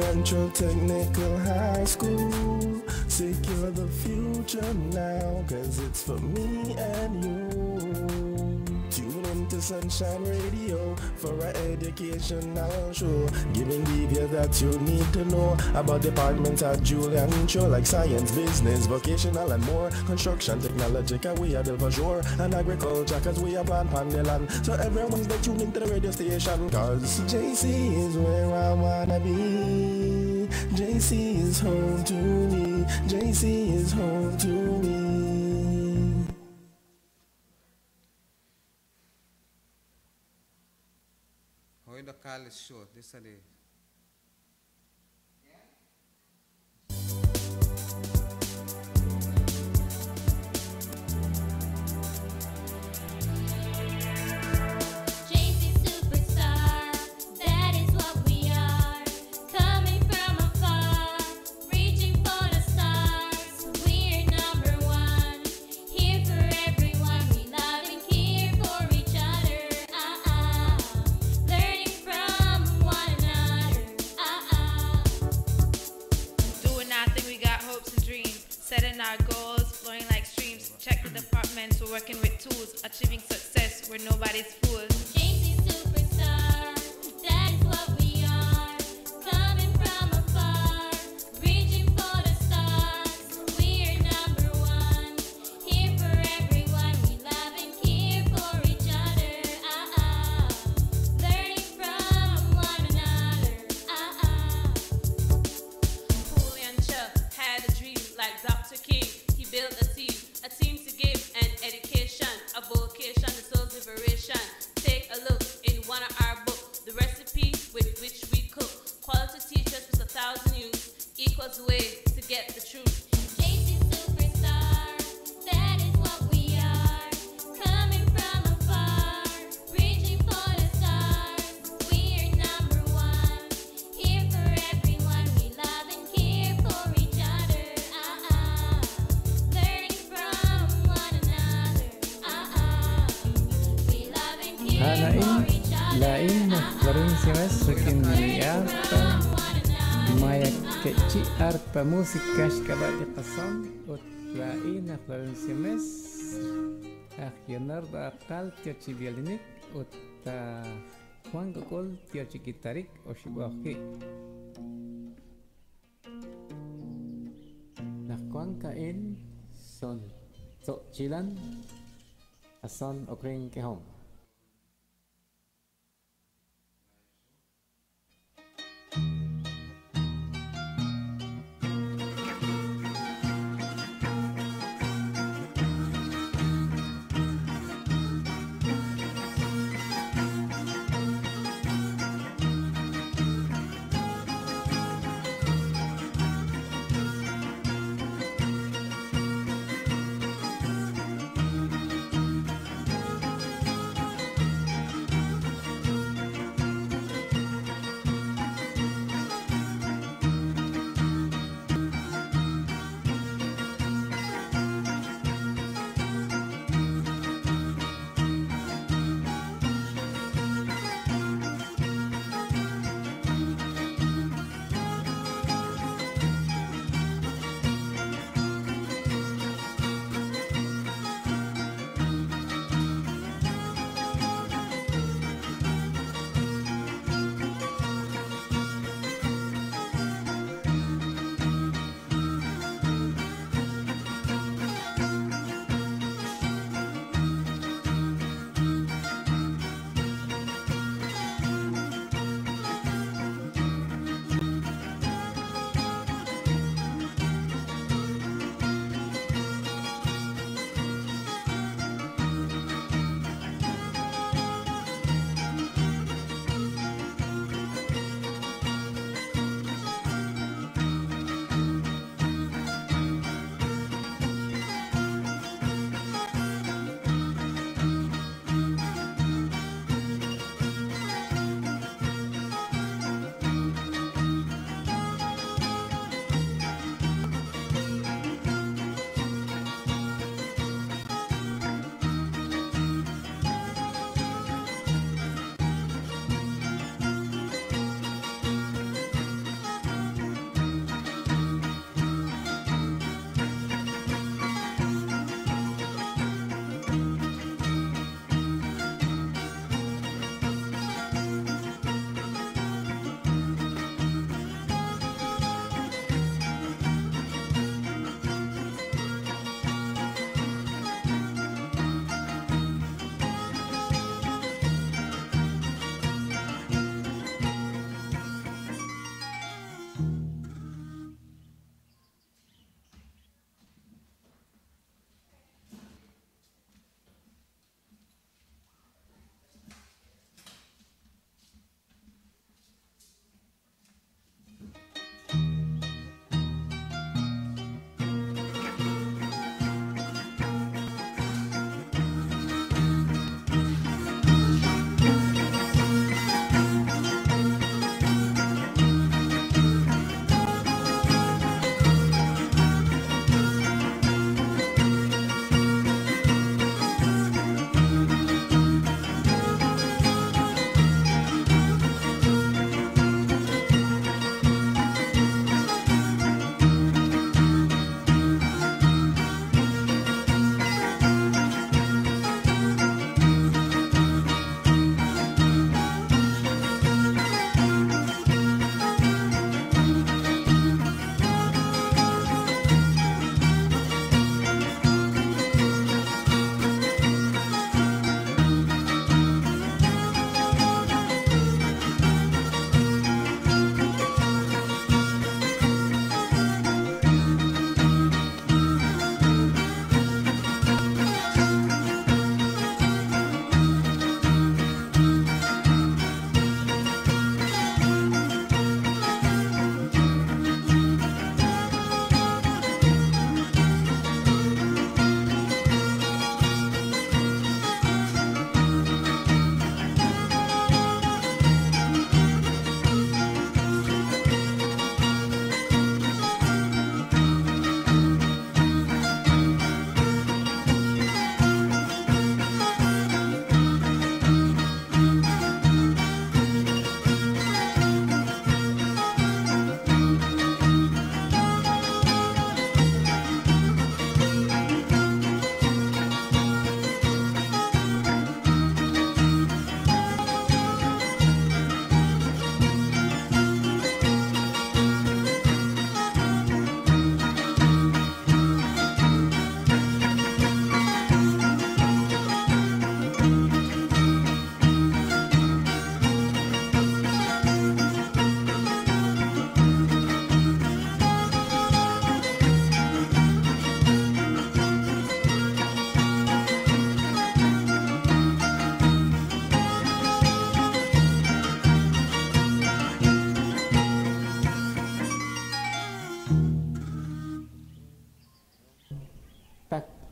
Central Technical High School. Secure the future now, cause it's for me and you. Tune into Sunshine Radio for an educational show, giving details that you need to know about departments at Julian Show, like science, business, vocational and more, construction, technology, cause we are built for sure, and agriculture, cause we are plant on the land. So everyone's they tune into the radio station, cause JC is where I wanna be. JC is home to me. JC is home to me. How you call this show? This is the setting our goals, flowing like streams. Check the departments, we're working with tools, achieving success where nobody's fools. JC Superstar, that is what we are. Coming from afar, reaching for the stars. We're number one, here for everyone. We love and care for each other. Learning from one another. Julian Chuck had a dream like Dr. King. He built a team to give an education, a vocation, the soul's liberation. Take a look in one of our books, the recipe with which we cook. Quality teachers with 1,000 youth equals the way to get the truth. JC Superstar, that is what we are. Coming from afar, reaching for the stars. We're number one, here for everyone. We love and care for each other. Learning from one another. We love and care for each other. Lain Florencia Sukin Arpa Maya Kecil Arpa Musika Shkabati Qasam Ut Lain Florencia Mes Akhinar Akal Tiochi Violinik Ut Juan Gokol Tiochi Gitarik Oshibuaki Nakwan Kain Son Tok Chilan Ason Okring Kehong.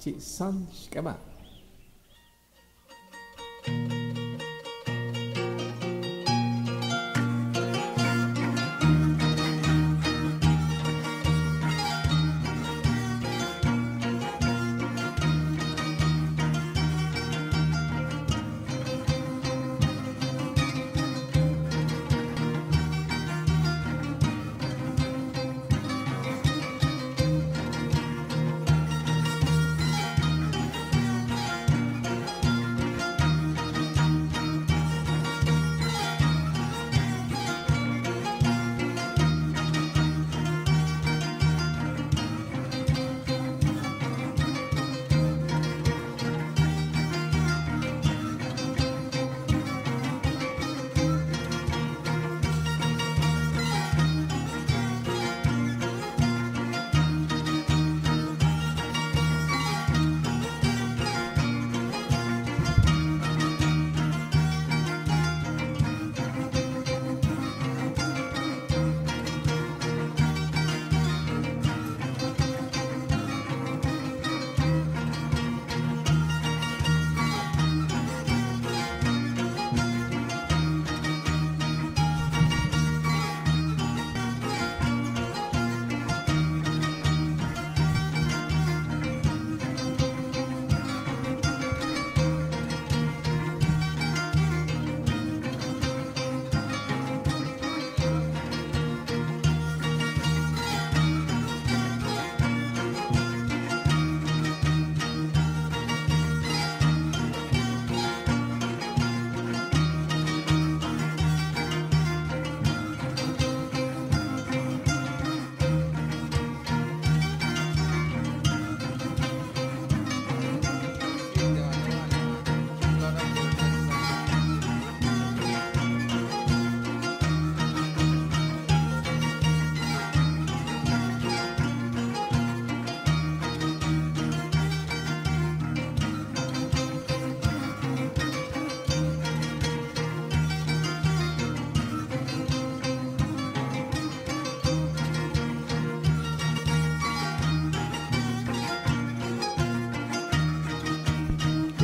chị Son các bạn.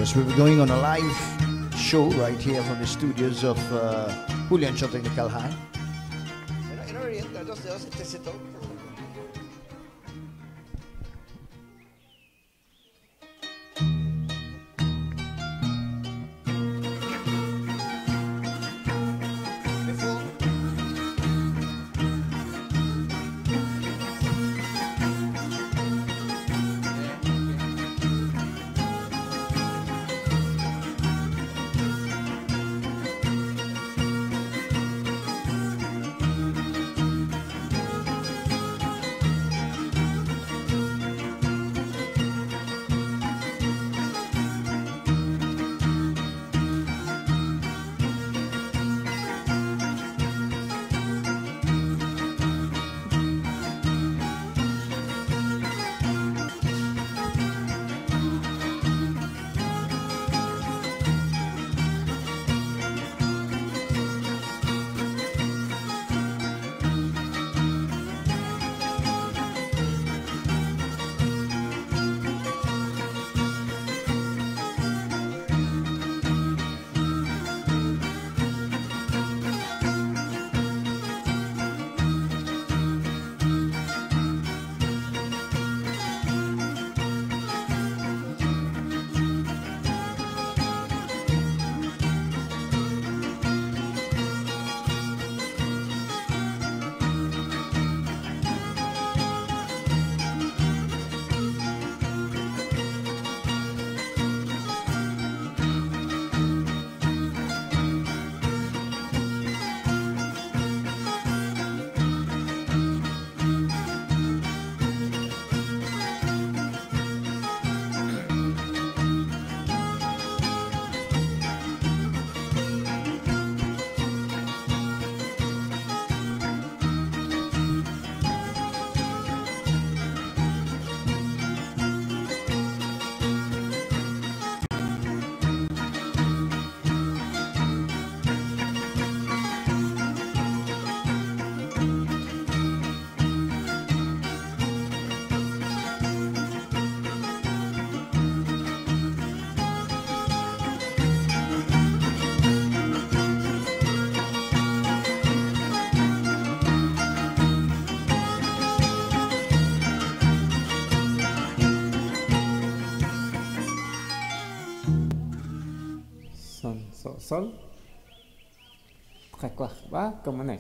Yes, we'll be going on a live show right here from the studios of Julian Show Technical High. Just test it out. sol. Très quoi, va comme on est.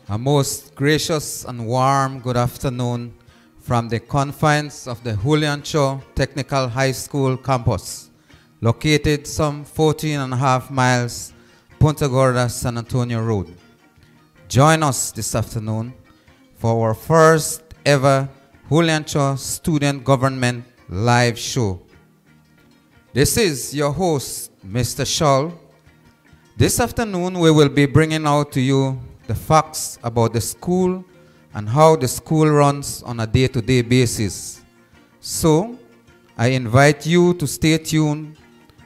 A most gracious and warm good afternoon from the confines of the Julian Cho Technical High School campus, located some 14.5 miles Punta Gorda, San Antonio Road. Join us this afternoon for our first ever Julian Cho Student Government live show. This is your host, Mr. Scholl. This afternoon we will be bringing out to you the facts about the school and how the school runs on a day-to-day basis. So, I invite you to stay tuned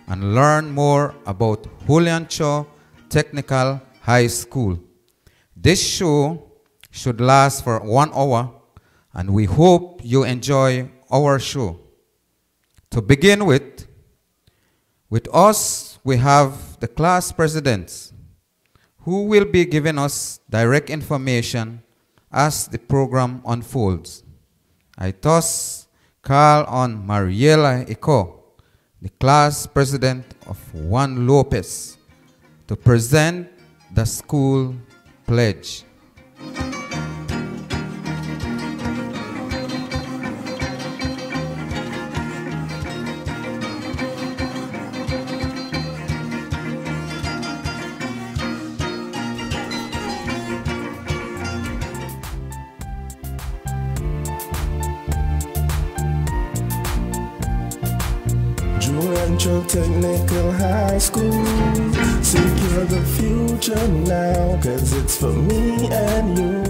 and learn more about Julian Cho Technical High School. This show should last for 1 hour, and we hope you enjoy our show. To begin with us we have the class presidents, who will be giving us direct information as the program unfolds. I thus call on Mariela Eko, the class president of Juan Lopez, to present the school pledge. Julian Cho Technical High School, secure the future now, cause it's for me and you.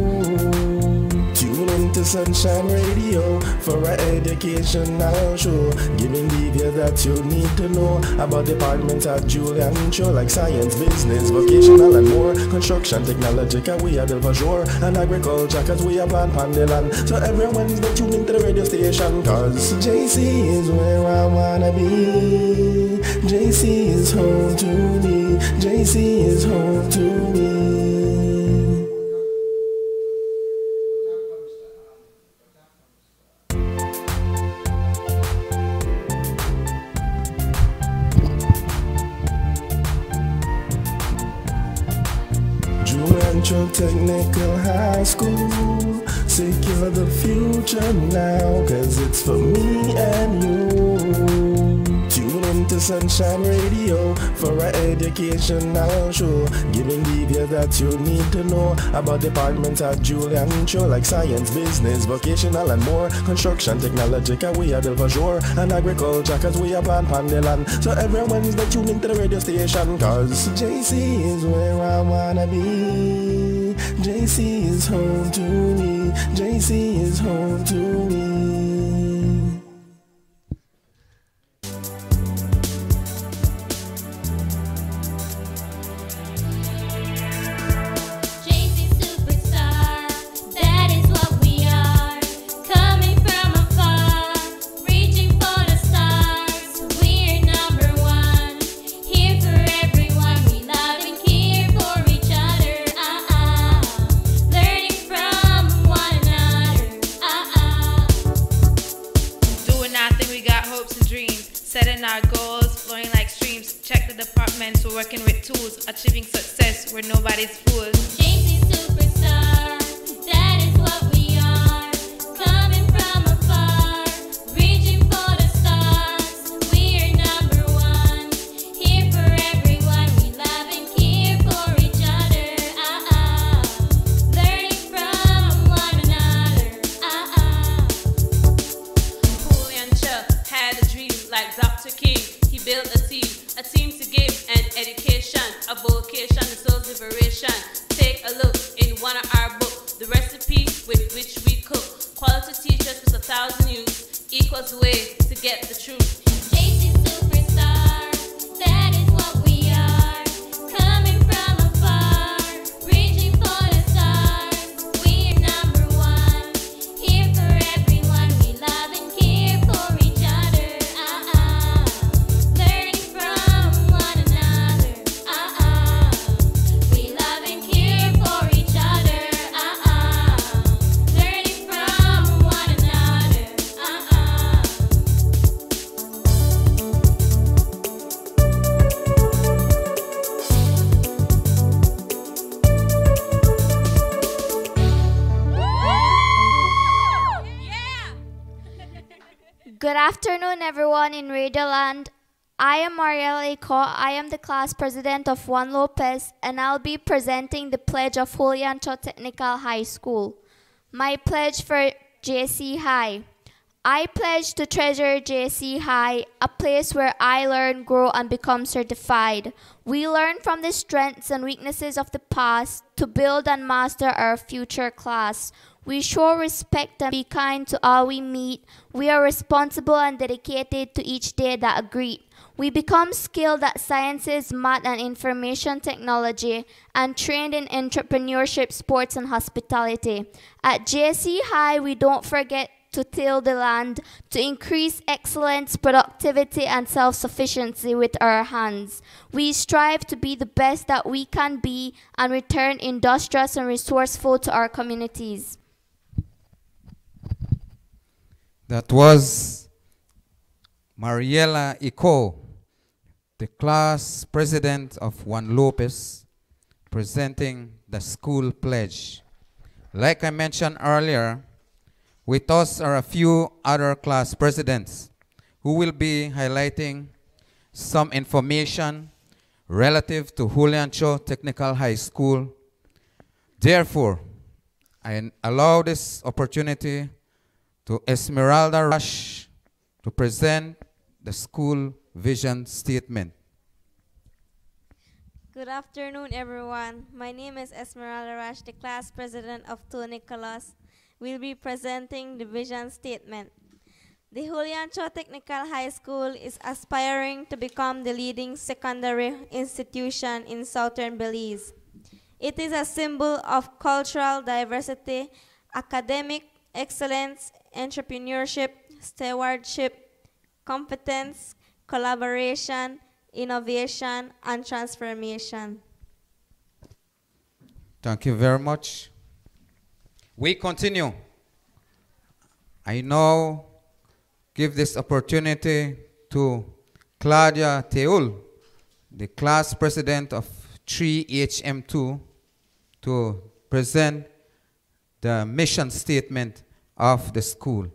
Tune into Sunshine Radio for our educational show, giving details that you need to know about departments at Julian Cho, like science, business, vocational and more, construction, technology, cause we are built for sure, and agriculture, cause we are plant pandeland. So every Wednesday tune into the radio station, cause JC is where I wanna be. JC is home to me. JC is home to me. Julian Cho Technical High School, secure the future now, cause it's for me and you. Tune into Sunshine Radio for our educational show, giving details that you need to know about departments at Julian Cho, like science, business, vocational and more, construction, technology, cause we are built for sure, and agriculture, cause we are plant pandeland. So every Wednesday tune into the radio station, cause JC is where I wanna be. JC is home to me. JC is home to me. working with tools, achieving success where nobody's fooled. JC Superstar, that is what we are. Coming from afar, reaching for the stars. We're number one, here for everyone. We love and care for each other. Learning from one another. Julian Cho had a dream like Dr. King. He built a team to give an education, a vocation, the soul's liberation. Take a look in one of our books, the recipe with which we cook. Quality teachers with 1,000 youth equals the way to get the truth. JC Superstar, that is what we are. Coming from afar, reaching for the stars. We're number one, here for everyone. We love and care for each other. Learning from one another. We love and care for each other. Learning from one another. Good afternoon, everyone in Radioland. I am Mariela Eco. I am the class president of Juan Lopez, and I'll be presenting the pledge of Julian Cho Technical High School. My pledge for JC High. I pledge to treasure JC High, a place where I learn, grow, and become certified. We learn from the strengths and weaknesses of the past to build and master our future class. We show respect and be kind to all we meet. We are responsible and dedicated to each day that greet. We become skilled at sciences, math, and information technology, and trained in entrepreneurship, sports, and hospitality. At JC High, we don't forget to till the land, to increase excellence, productivity, and self-sufficiency with our hands. We strive to be the best that we can be and return industrious and resourceful to our communities. That was Mariela Eco, the class president of Juan Lopez, presenting the school pledge. Like I mentioned earlier, with us are a few other class presidents who will be highlighting some information relative to Julian Cho Technical High School. Therefore, I allow this opportunity to Esmeralda Rush to present the school vision statement. Good afternoon, everyone. My name is Esmeralda Rush, the class president of Two Nicholas. We'll be presenting the vision statement. The Julian Cho Technical High School is aspiring to become the leading secondary institution in southern Belize. It is a symbol of cultural diversity, academic excellence, entrepreneurship, stewardship, competence, collaboration, innovation, and transformation. Thank you very much. We continue. I now give this opportunity to Claudia Teul, the class president of 3HM2, to present the mission statement of the school.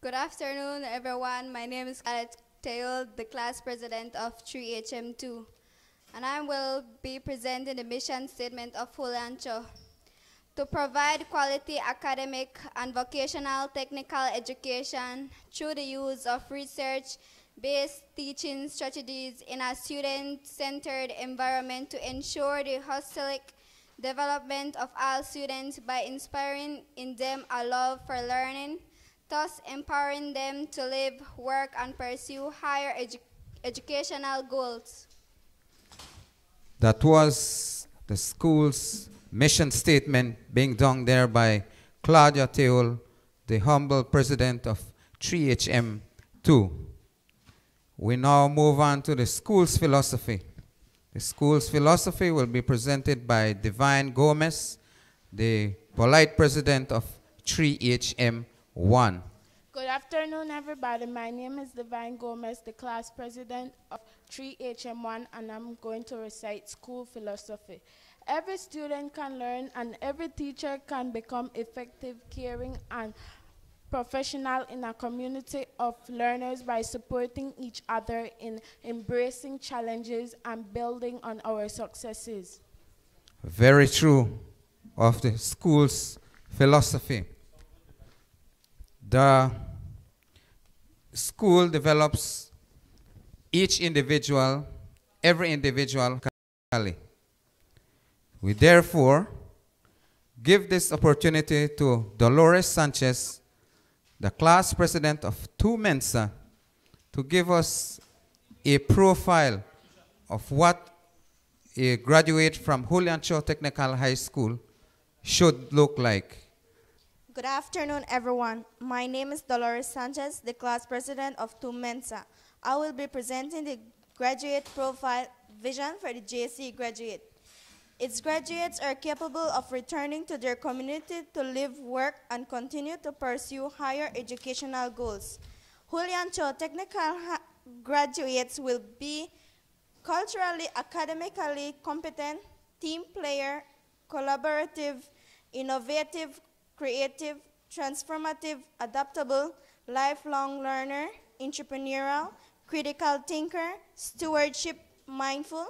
Good afternoon, everyone. My name is Alex Teul, the class president of 3HM2, and I will be presenting the mission statement of Julian Cho. To provide quality academic and vocational technical education through the use of research-based teaching strategies in a student-centered environment to ensure the holistic development of all students by inspiring in them a love for learning, thus empowering them to live, work, and pursue higher educational goals. That was the school's mission statement being done there by Claudia Teul, the humble president of 3HM2. We now move on to the school's philosophy. The school's philosophy will be presented by Divine Gomez, the polite president of 3HM1. Good afternoon, everybody. My name is Divine Gomez, the class president of 3HM1, and I'm going to recite school philosophy. Every student can learn, and every teacher can become effective, caring, and professional in a community of learners by supporting each other in embracing challenges and building on our successes. Very true of the school's philosophy. The school develops each individual, every individual. We therefore give this opportunity to Dolores Sanchez, the class president of 2 Mensa, to give us a profile of what a graduate from Julian Cho Technical High School should look like. Good afternoon, everyone. My name is Dolores Sanchez, the class president of 2 Mensa. I will be presenting the graduate profile vision for the JC graduate. Its graduates are capable of returning to their community to live, work, and continue to pursue higher educational goals. Julian Cho Technical graduates will be culturally, academically competent, team player, collaborative, innovative, creative, transformative, adaptable, lifelong learner, entrepreneurial, critical thinker, stewardship mindful,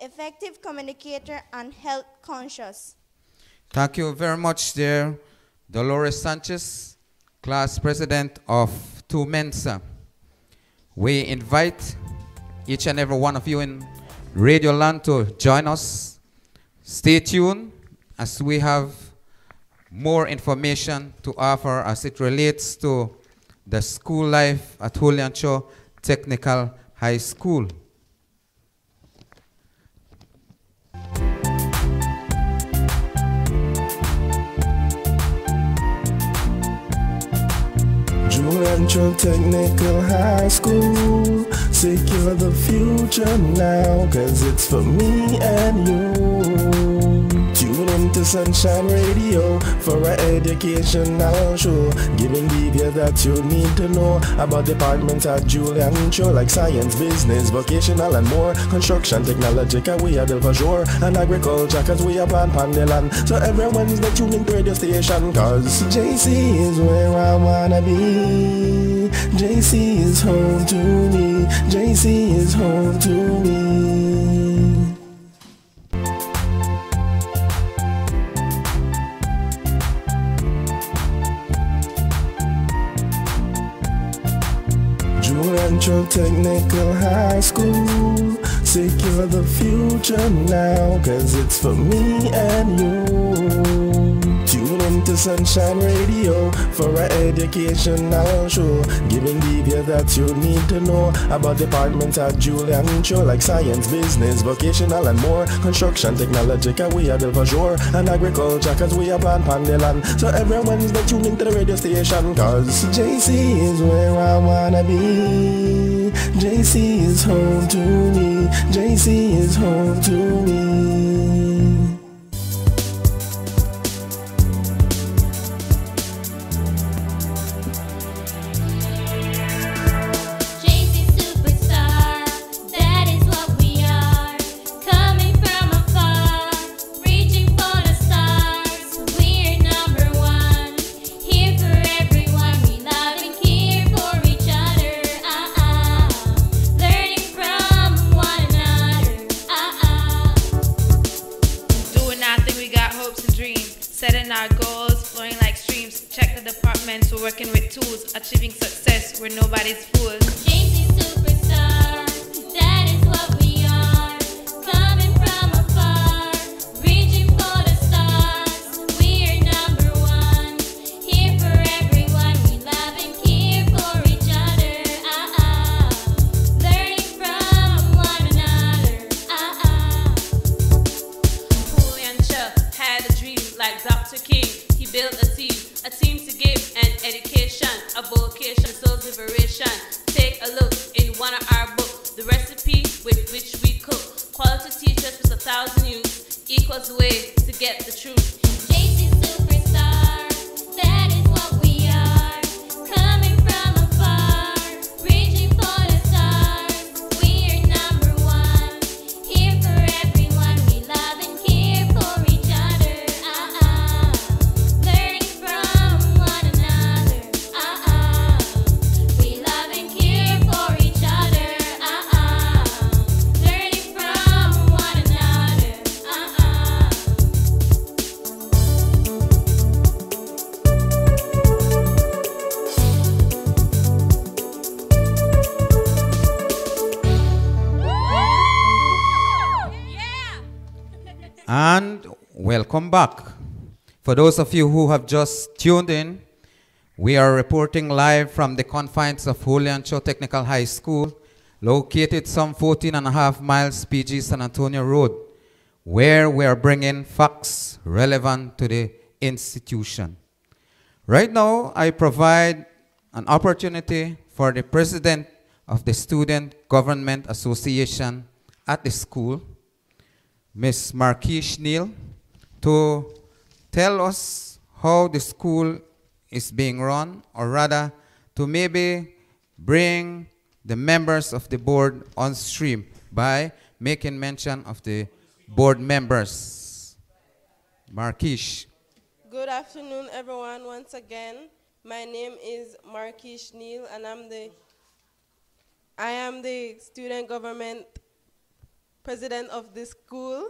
effective communicator, and health conscious. Thank you very much, dear Dolores Sanchez, class president of 2 Mensa. We invite each and every one of you in Radio Land to join us. Stay tuned as we have more information to offer as it relates to the school life at Julian Cho Technical High School. Julian Cho Technical High School, secure the future now, cause it's for me and you. Tune into Sunshine Radio for an educational show, giving details that you need to know about departments at Julian Cho, like science, business, vocational, and more. Construction, technology, cause we are built for sure, and agriculture, cause we are plant pandeland. So everyone's the tuning to radio station, cause JC is where I wanna be. JC is home to me. JC is home to me. Julian Cho Technical High School, secure the future now, cause it's for me and you. Tune into Sunshine Radio for an educational show, giving details that you need to know about departments at Julian Cho, like science, business, vocational, and more. Construction, technology, cause we are built for sure, and agriculture, cause we are plant pandeland. So everyone's the tuning to the radio station, cause JC is where I wanna be. JC is home to me. JC is home to me. Setting our goals, flowing like streams. Check the departments, we're working with tools. Achieving success, we're nobody's fools. JC Superstar, that is what we are. Coming from afar, reaching for the stars. We're number one, here for everyone. We love and care for each other. Learning from one another. Julian Cho had a dream like Dr. King. He built a team to give an education, a vocation, soul liberation. Take a look in one of our books, the recipe with which we cook. Quality teachers with 1,000 youth equals the way to get the truth. JC Superstar, that is what we are. Come And welcome back. For those of you who have just tuned in, we are reporting live from the confines of Julian Cho Technical High School, located some 14.5 miles PG San Antonio Road, where we are bringing facts relevant to the institution. Right now, I provide an opportunity for the president of the Student Government Association at the school, Ms. Marquise Neal, to tell us how the school is being run, or rather, to maybe bring the members of the board on stream by making mention of the board members. Marquise. Good afternoon, everyone. Once again, my name is Marquise Neal, and I am the student government president of this school,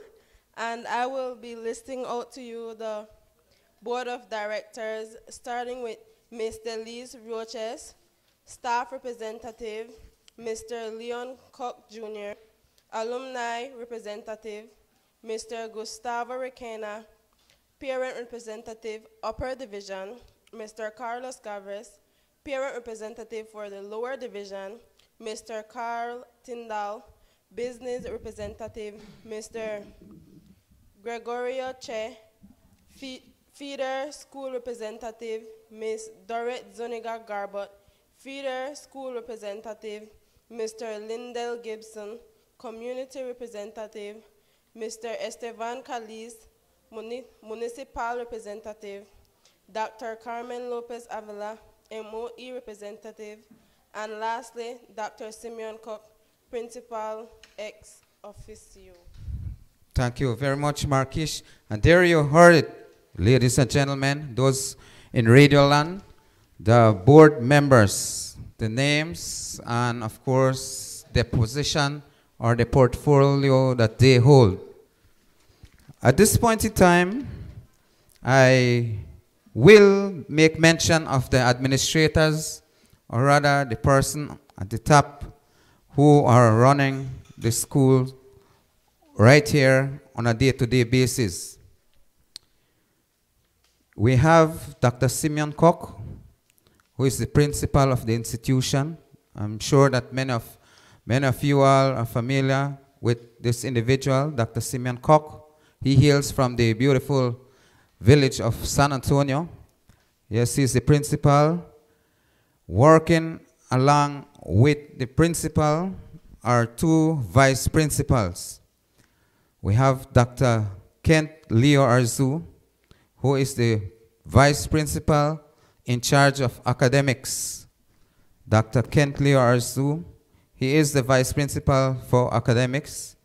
and I will be listing out to you the board of directors, starting with Mr. Lise Roches, staff representative, Mr. Leon Koch Jr., alumni representative, Mr. Gustavo Requena, parent representative, upper division, Mr. Carlos Gavres, parent representative for the lower division, Mr. Carl Tyndall, business representative, Mr. Gregorio Che, feeder school representative, Ms. Dorrit Zuniga Garbot, feeder school representative, Mr. Lindell Gibson, community representative, Mr. Esteban Caliz, municipal representative, Dr. Carmen Lopez Avila, MOE representative, and lastly, Dr. Simeon Koch, principal ex officio. Thank you very much, Marquise. And there you heard it, ladies and gentlemen, those in Radio Land, the board members, the names, and of course, the position or the portfolio that they hold. At this point in time, I will make mention of the administrators, or rather the person at the top who are running the school right here on a day-to-day basis. We have Dr. Simeon Koch, who is the principal of the institution. I'm sure that many of you all are familiar with this individual, Dr. Simeon Koch. He hails from the beautiful village of San Antonio. Yes, he's the principal. Working along with the principal are two vice principals. We have Dr. Kent Leo Arzu, who is the vice principal in charge of academics. Dr. Kent Leo Arzu, he is the vice principal for academics.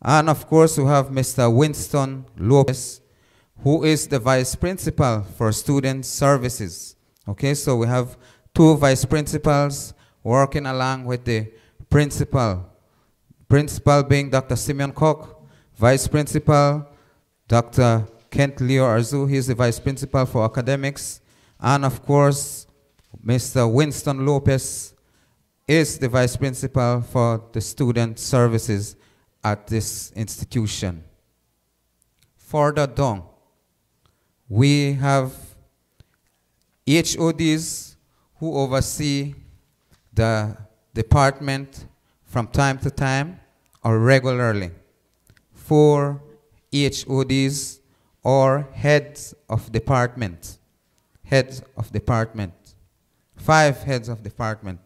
And of course, we have Mr. Winston Lopez, who is the vice principal for student services. Okay, so we have two vice principals working along with the principal. Principal being Dr. Simeon Koch, vice principal Dr. Kent Leo Arzu, he is the vice principal for academics. And of course, Mr. Winston Lopez is the vice principal for the student services at this institution. Further down, we have HODs who oversee the department from time to time or regularly. 4 HODs or heads of department. Heads of department. 5 heads of department.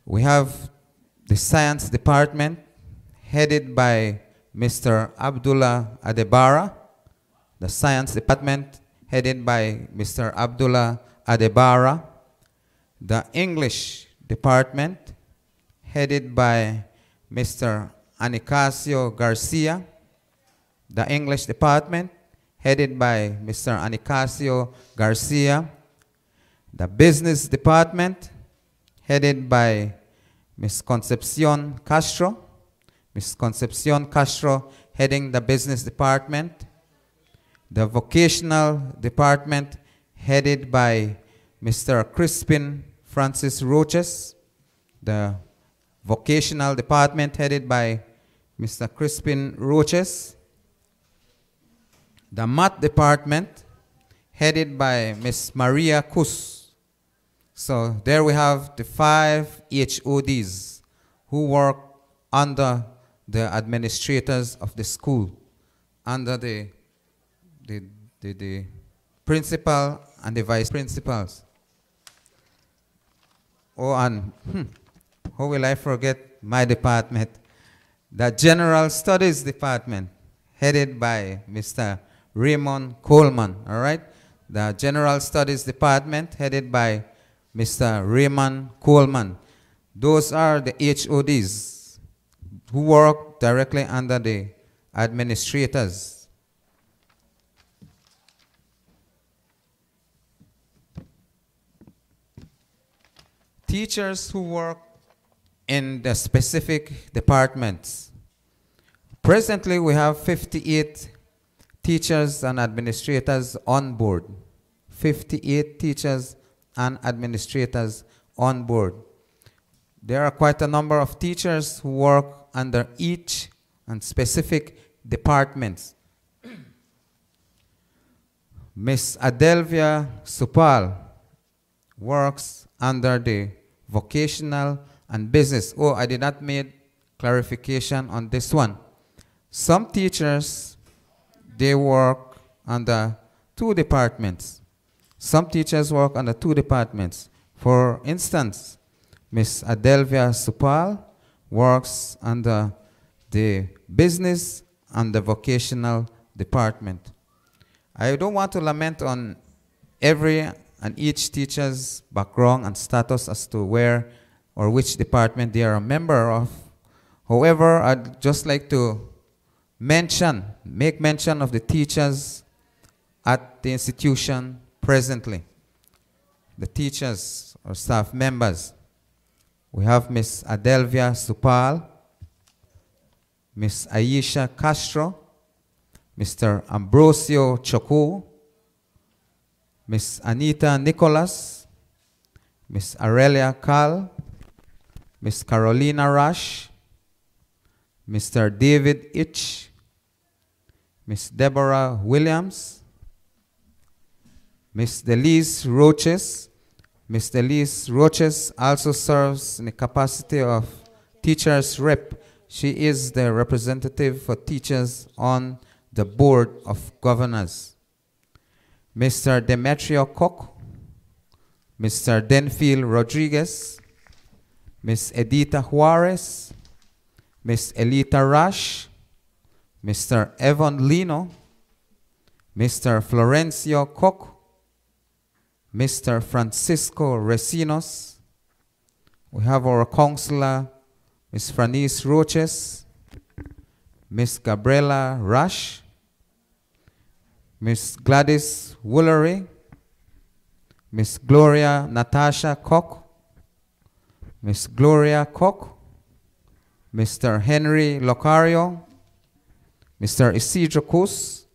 We have the science department headed by Mr. Abdullah Adebara. The science department headed by Mr. Abdullah Adebara. The English department headed by Mr. Anicasio Garcia. The English department headed by Mr. Anicasio Garcia. The business department headed by Ms. Concepcion Castro. Ms. Concepcion Castro heading the business department. The vocational department headed by Mr. Crispin Francis Roches. The vocational department headed by Mr. Crispin Roches. The math department, headed by Miss Maria Kus. So there we have the 5 HODs who work under the administrators of the school, under the principal and the vice principals. Oh, and how will I forget my department? The General Studies Department, headed by Mr. Raymond Coleman, all right? The General Studies Department, headed by Mr. Raymond Coleman. Those are the HODs who work directly under the administrators. Teachers who work in the specific departments. Presently, we have 58 teachers and administrators on board. 58 teachers and administrators on board. There are quite a number of teachers who work under each and specific departments. Miss Adelvia Supal works under the vocational and business. Oh, I did not make clarification on this one. Some teachers, they work under 2 departments. Some teachers work under 2 departments. For instance, Miss Adelvia Supal works under the business and the vocational department. I don't want to lament on every and each teacher's background and status as to where or which department they are a member of. However, I'd just like to make mention of the teachers at the institution presently. The teachers or staff members. We have Miss Adelvia Supal, Miss Aisha Castro, Mr. Ambrosio Choku, Miss Anita Nicholas, Miss Aurelia Cal, Miss Carolina Rush, Mr. David Itch, Miss Deborah Williams, Miss Delise Roches. Miss Delise Roches also serves in the capacity of teachers rep. She is the representative for teachers on the Board of Governors. Mr. Demetrio Koch, Mr. Denfield Rodriguez, Miss Edita Juarez, Miss Elita Rash, Mr. Evan Lino, Mr. Florencio Koch, Mr. Francisco Recinos. We have our counselor, Miss Franice Roches, Miss Gabriela Rush, Miss Gladys Woolery, Miss Gloria Natasha Koch, Miss Gloria Koch, Mr. Henry Locario, Mr. Isidro Cus,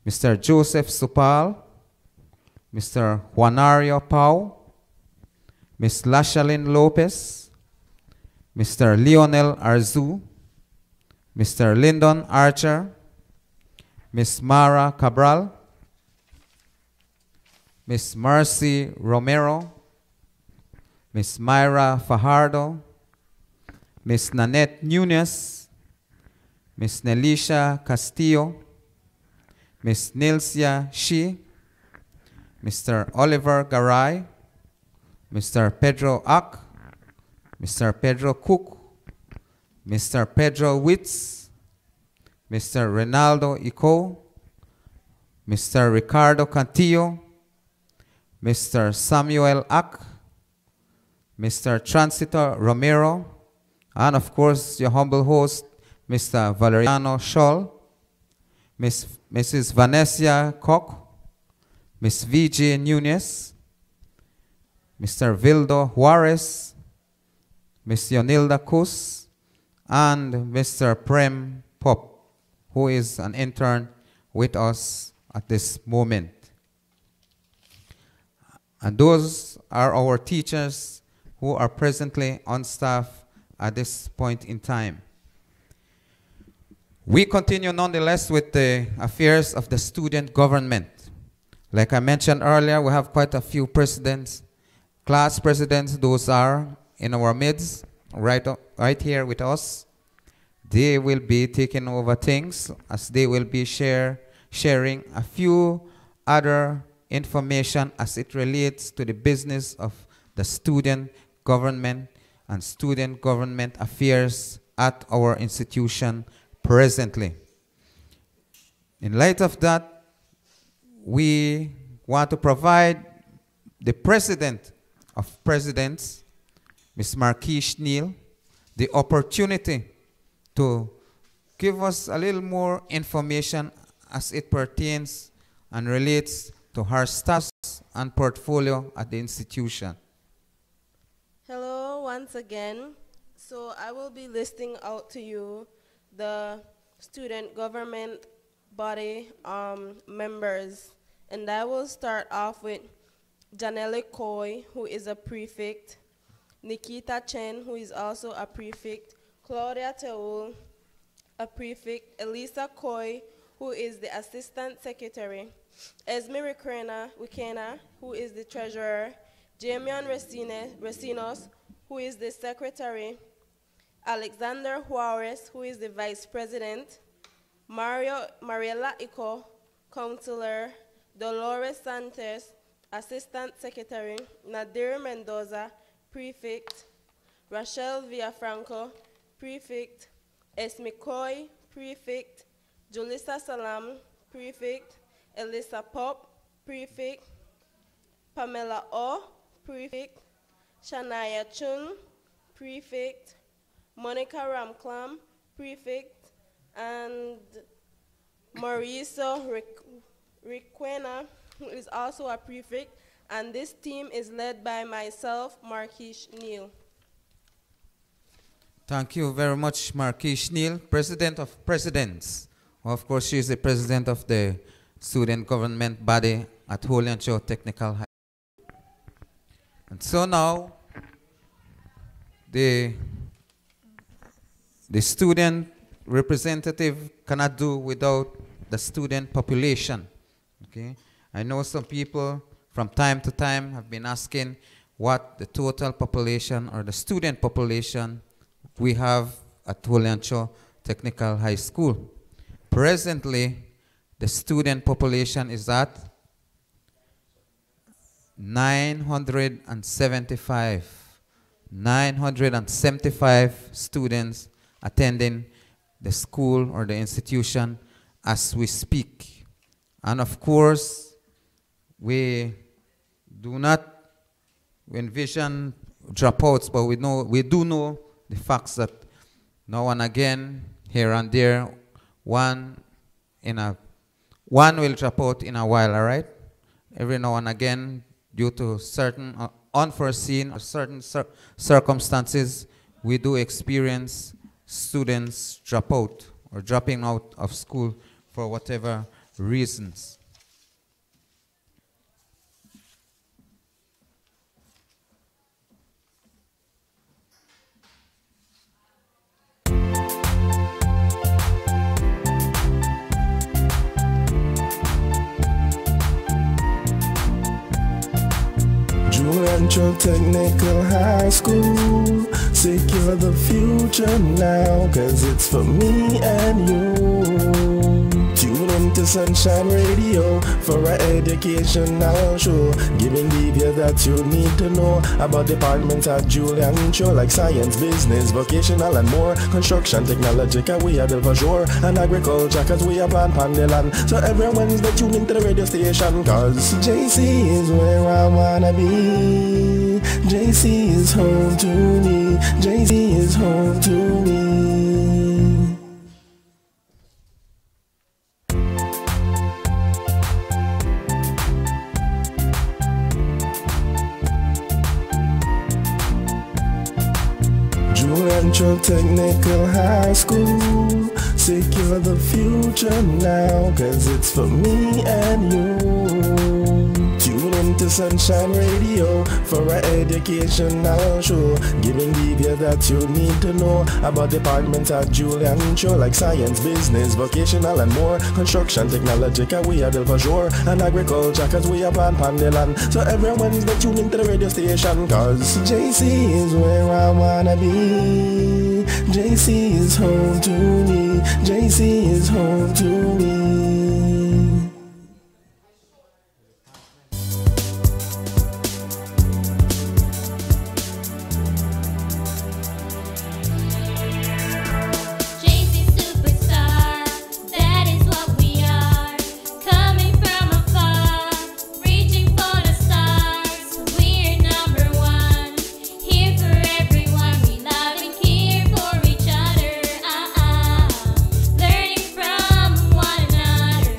Mr. Joseph Supal, Mr. Juanario Pau, Miss Lashalyn Lopez, Mr. Lionel Arzu, Mr. Lyndon Archer, Miss Mara Cabral, Miss Mercy Romero, Miss Myra Fajardo, Miss Nanette Nunez, Miss Nelisha Castillo, Miss Nilcia Shi, Mr. Oliver Garay, Mr. Pedro Ak, Mr. Pedro Cook, Mr. Pedro Witz, Mr. Ronaldo Ico, Mr. Ricardo Cantillo, Mr. Samuel Ak, Mr. Transito Romero, and of course your humble host, Mr. Valeriano Scholl, Mrs. Vanessa Koch, Miss VJ Nunez, Mr. Vildo Juarez, Miss Yonilda Kus, and Mr. Prem Pop, who is an intern with us at this moment. And those are our teachers who are presently on staff at this point in time. We continue nonetheless with the affairs of the student government. Like I mentioned earlier, we have quite a few presidents, class presidents. Those are in our midst, right here with us. They will be taking over things as they will be sharing a few other information as it relates to the business of the student government and student government affairs at our institution presently. In light of that, we want to provide the President of Presidents, Ms. Marquise Neal, the opportunity to give us a little more information as it pertains and relates to her status and portfolio at the institution. Hello, once again. So I will be listing out to you the student government body members. And I will start off with Janelle Coy, who is a prefect, Nikita Chen, who is also a prefect, Claudia Teul, a prefect, Elisa Coy, who is the assistant secretary, Esme Wikena, who is the treasurer, Jamian Recinos, who is the secretary, Alexander Juarez, who is the vice president, Mariela Iko, counselor, Dolores Santos, assistant secretary, Nadir Mendoza, prefect, Rachel Villafranco, prefect, Esme Coy, prefect, Julissa Salam, prefect, Elisa Pop, prefect, Pamela O, prefect, Shania Chung, prefect, Monica Ramklam, prefect, and Mauricio Riquena, who is also a prefect, and this team is led by myself, Marquise Neal. Thank you very much, Marquise Neal, President of Presidents. Of course, she is the president of the student government body at Julian-Cho Technical High School. And so now, the student representative cannot do without the student population. Okay? I know some people from time to time have been asking what the total population or the student population we have at Julian-Cho Technical High School. Presently, the student population is at 975. 975 students attending the school or the institution as we speak. And of course, we do not envision dropouts, but we do know the facts that now and again, here and there, one will drop out in a while, all right? Every now and again, due to certain unforeseen or certain circumstances, we do experience students drop out or dropping out of school for whatever reasons. Julian-Cho Technical High School, secure the future now, cause it's for me and you. Tune into Sunshine Radio for an educational show, giving details that you need to know about departments at Julian-Cho, like science, business, vocational and more, construction, technology, cause we are built for sure, and agriculture, cause we are plant on the land. So every Wednesday tune into the radio station, cause JC is where I wanna be. JC is home to me. JC is home to me. Julian-Cho Technical High School, secure the future now, cause it's for me and you. Tune into Sunshine Radio for an educational show, giving details that you need to know about departments at Julian Cho, like science, business, vocational and more, construction, technology, cause we are there for sure, and agriculture, cause we are plant Pandeland. So every Wednesday tune into the radio station, cause JC is where I wanna be. JC is home to me. JC is home to me. JC Superstar, that is what we are. Coming from afar, reaching for the stars. We're number one, here for everyone. We love and care for each other. Learning from one another.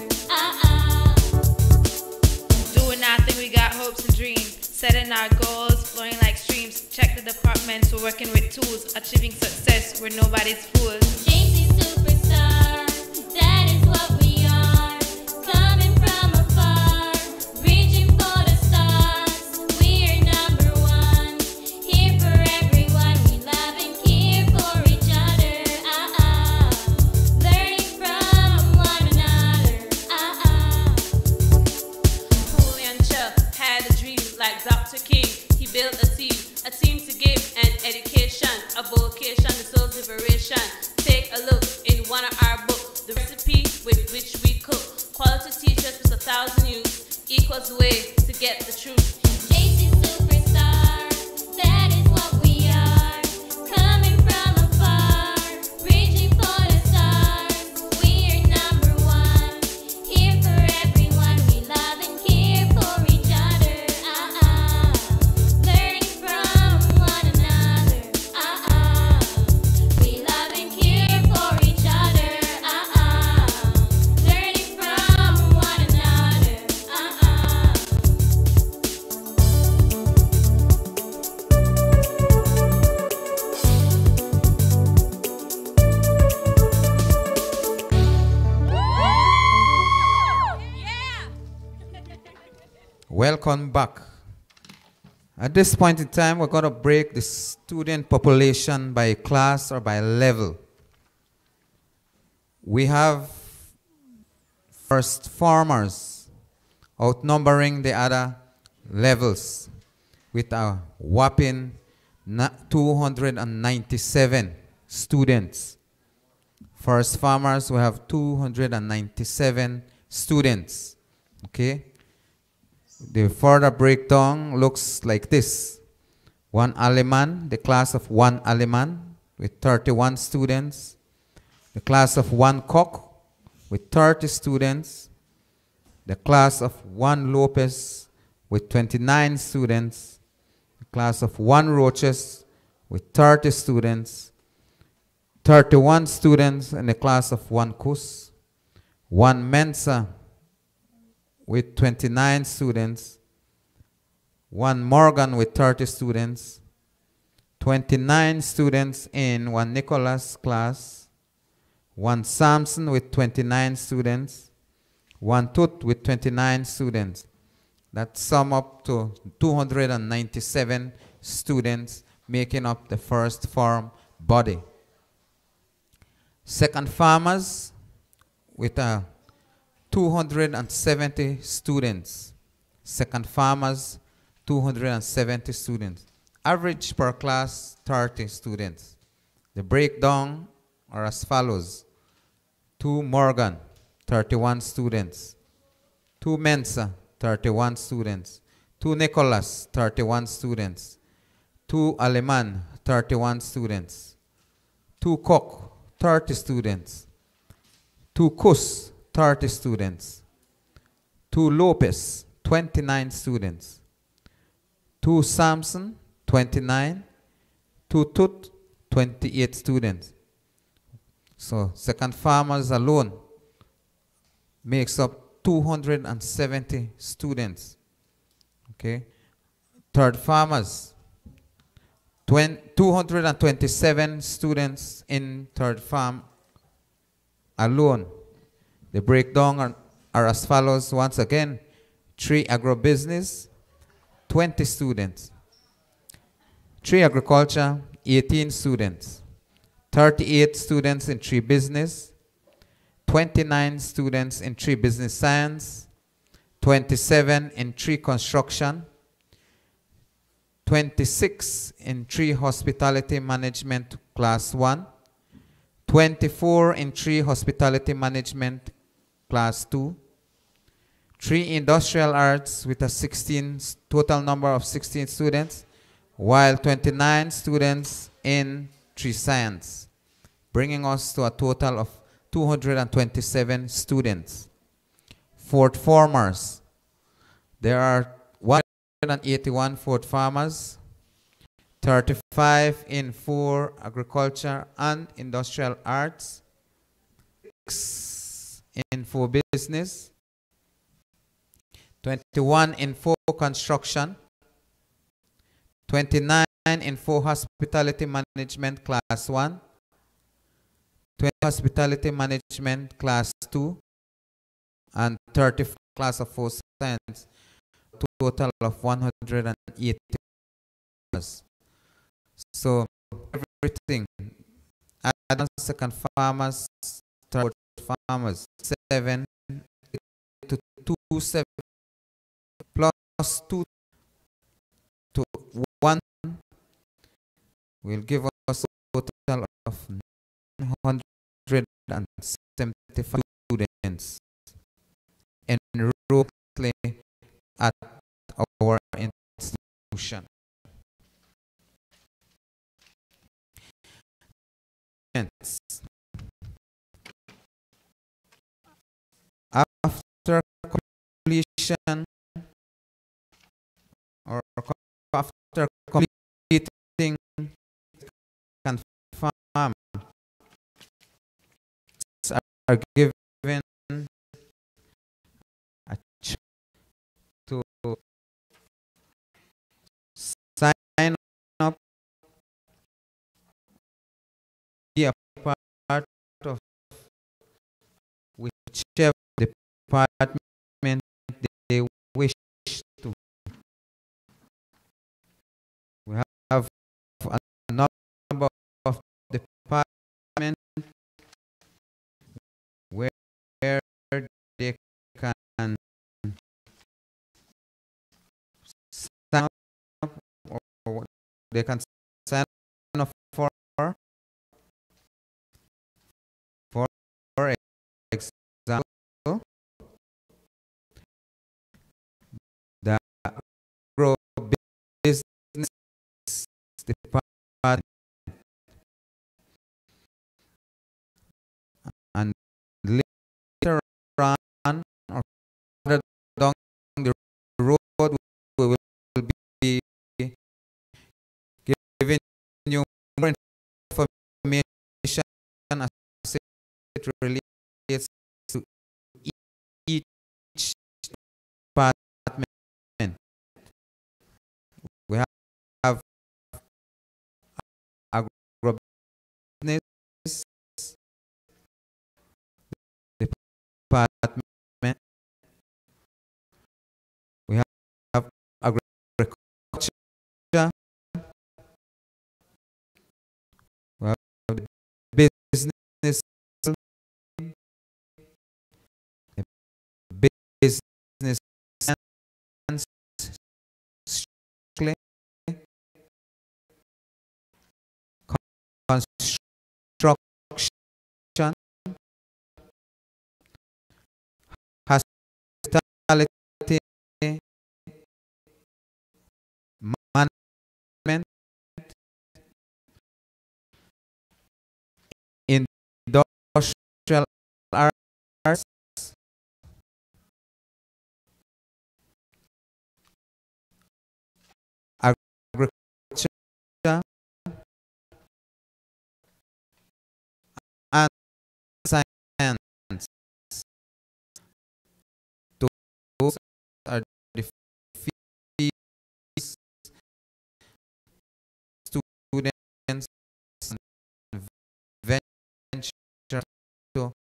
Doing nothing, we got hopes and dreams. Setting our goals, flowing like streams. Check the departments, we're working with tools. Achieving success, we're nobody's fools. JC Superstar, that is what we are. Coming from afar, reaching for the stars. We're number one, here for everyone. We love and care for each other. Learning from one another. Julian Cho had a dream like Dr. King. He built a team to give an education, a vocation, the soul's liberation. Take a look in one of our books, the recipe with which we cook. Quality teachers with 1,000 youth equals the way to get the truth. JC Superstar, that is what we are. Coming from afar, reaching for the stars. We're number one, here for everyone. We love and care for each other. Learning from one another. We love and care for each other. Learning from one another. Welcome back. At this point in time, we're going to break the student population by class or by level. We have first formers outnumbering the other levels with a whopping 297 students. First farmers, we have 297 students. Okay? The further breakdown looks like this. One Aleman, the class of one Aleman with 31 students. The class of one Koch with 30 students. The class of one Lopez with 29 students. The class of one Roches with 30 students. 31 students in the class of one Kus. One Mensa with 29 students, one Morgan with 30 students, 29 students in one Nicholas class, one Samson with 29 students, one Tut with 29 students. That sum up to 297 students making up the first form body. Second farmers with 270 students. Second farmers, 270 students. Average per class, 30 students. The breakdown are as follows. 2 Morgan, 31 students. 2 Mensa, 31 students. 2 Nicholas, 31 students. 2 Aleman, 31 students. 2 Koch, 30 students. 2 Kus, 30 students. 2 Lopez, 29 students. 2 Samson, 29. 2 Tut, 28 students. So second farmers alone makes up 270 students. Okay. Third farmers, 227 students in third farm alone. The breakdown are as follows once again. 3 Agrobusiness, 20 students. 3 Agriculture, 18 students. 38 students in 3 Business, 29 students in 3 Business Science, 27 in 3 Construction, 26 in 3 Hospitality Management Class 1, 24 in 3 Hospitality Management Class 2, 3 Industrial Arts with a total number of 16 students, while 29 students in 3 Science, bringing us to a total of 227 students. 4th formers. There are 181 4th farmers, 35 in 4 agriculture and industrial arts, 6 in 4 business, 21 in 4 construction, 29 in 4 hospitality management class 1, 20 hospitality management class 2, and 34 class of 4 science, total of 180. So everything, add second farmers, third farmers, 7 to 2, 7 plus 2 to 1 will give us a total of 975 students enrolled at our institution. After completion or after completing confirm are given a chance to sign up, be a part of whichever department they wish to. We have a number of departments where they can sign up, or they can sign up for example, the agro business department, and later on or further down the road we will be giving you more information as it relates to each department. We have agrobusiness department. We have agriculture. We have the business. Business science, construction, hospitality, management, industrial arts, agriculture, and science. Those are the fees students venture to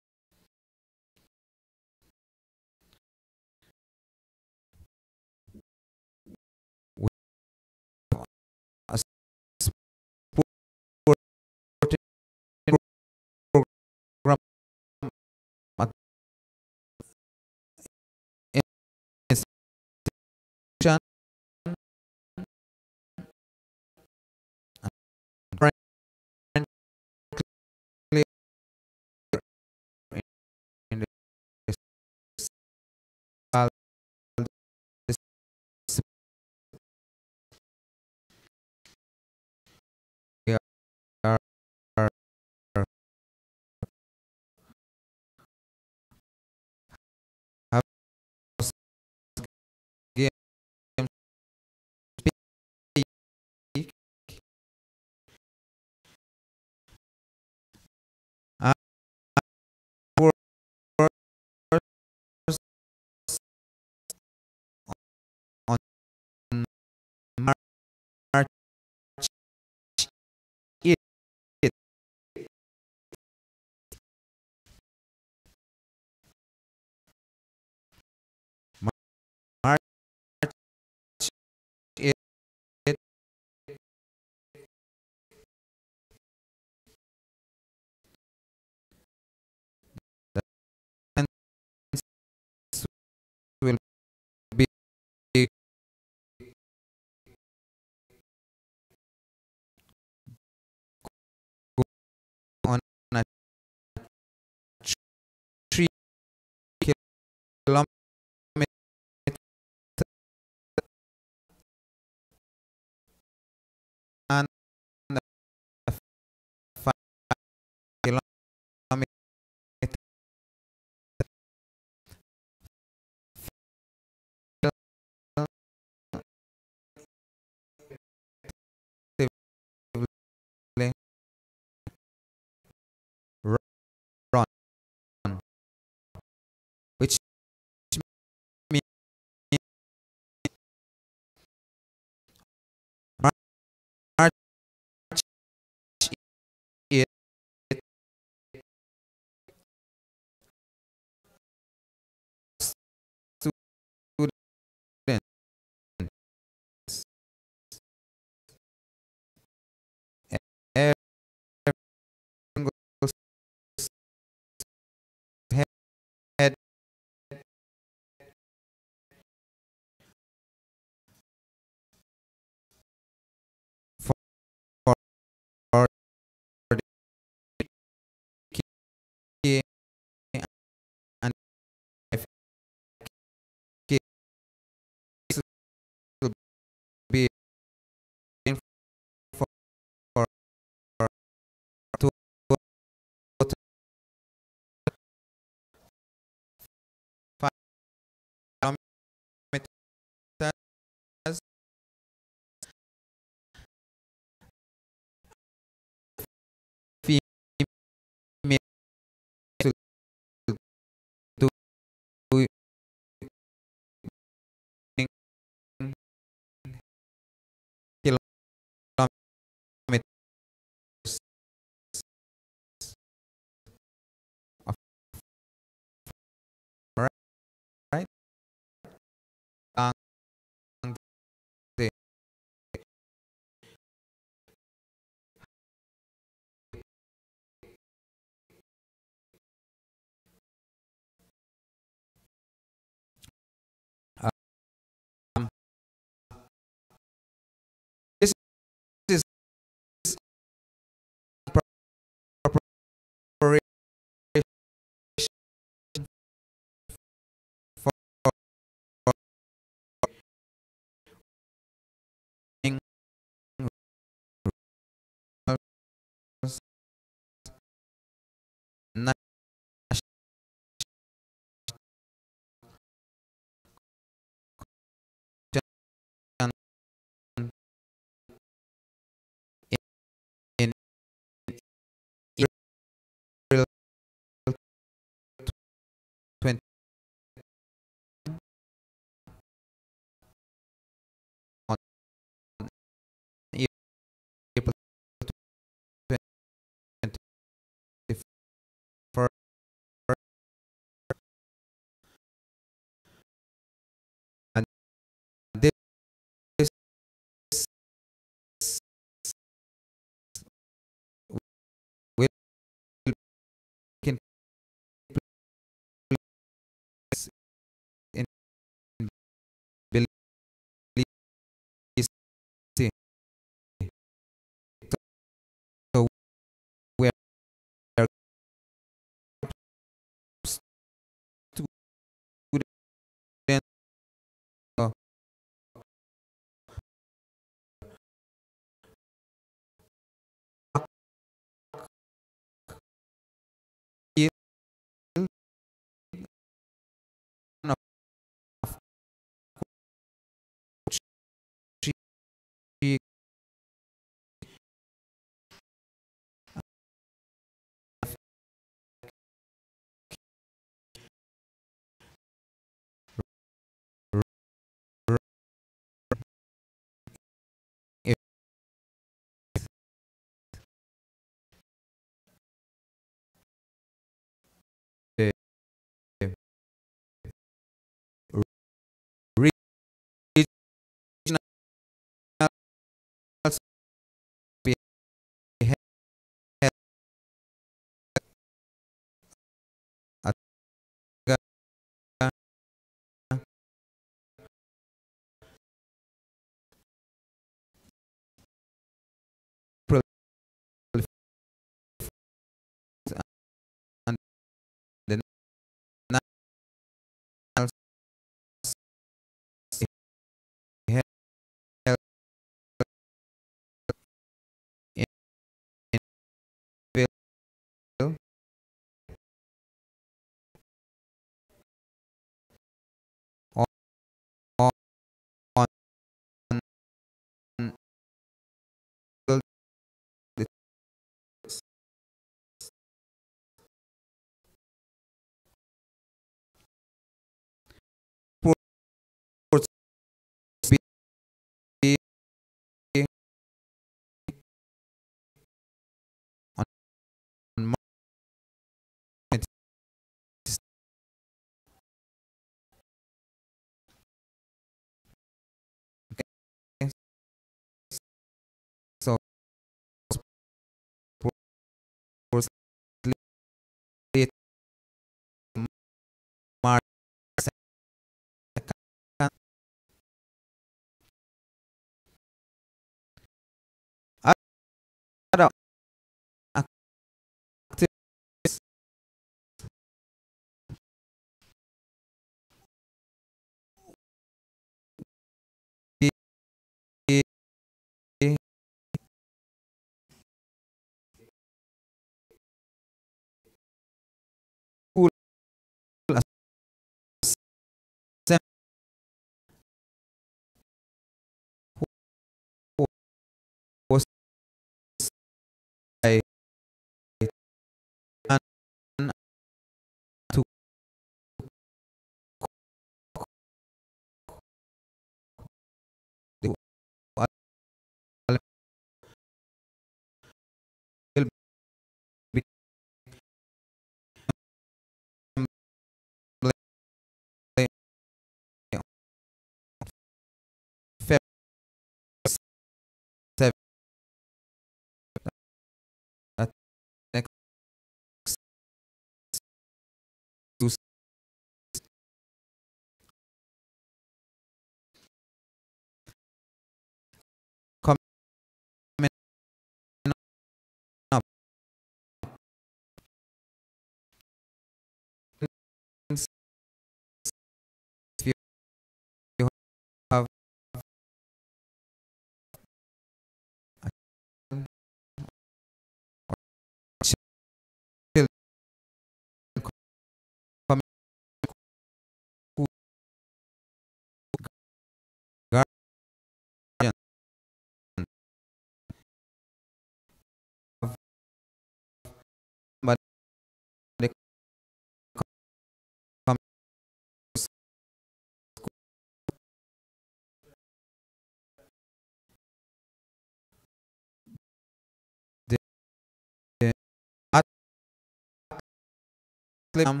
will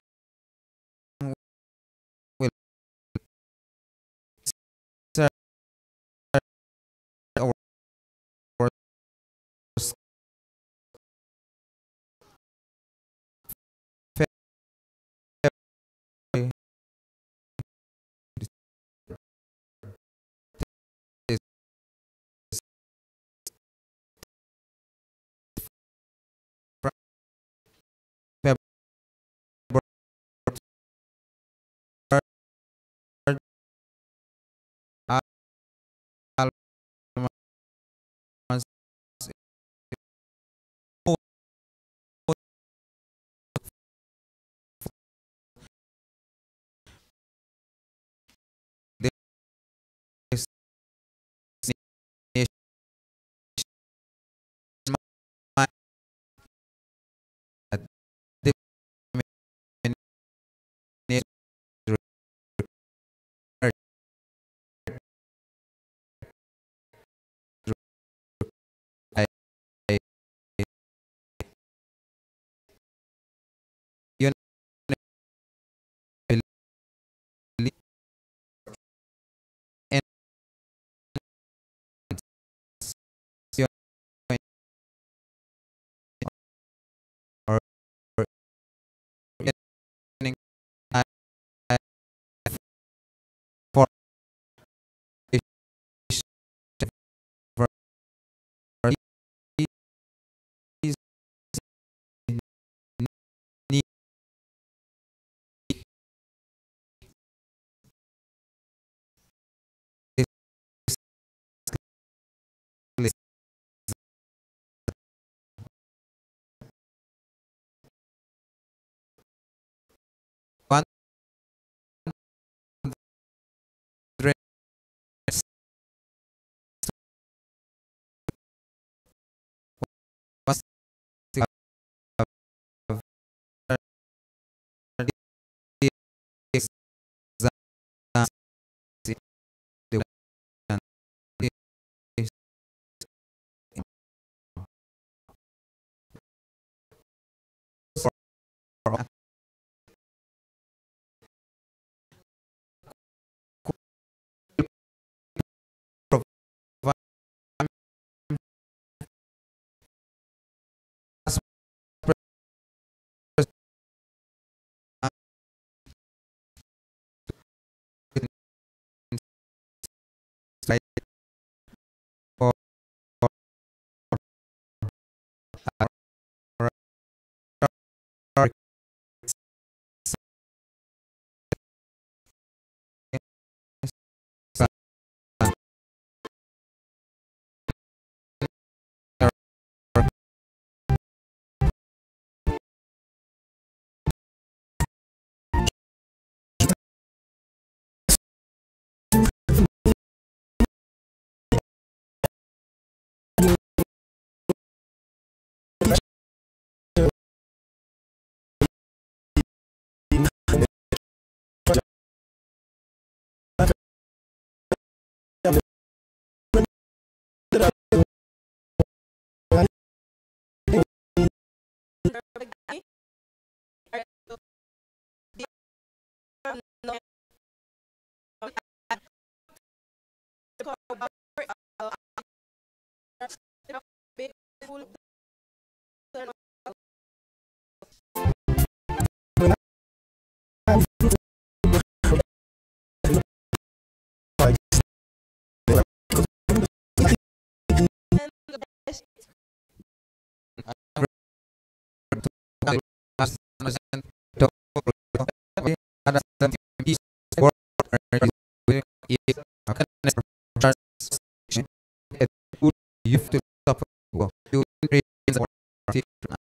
serve our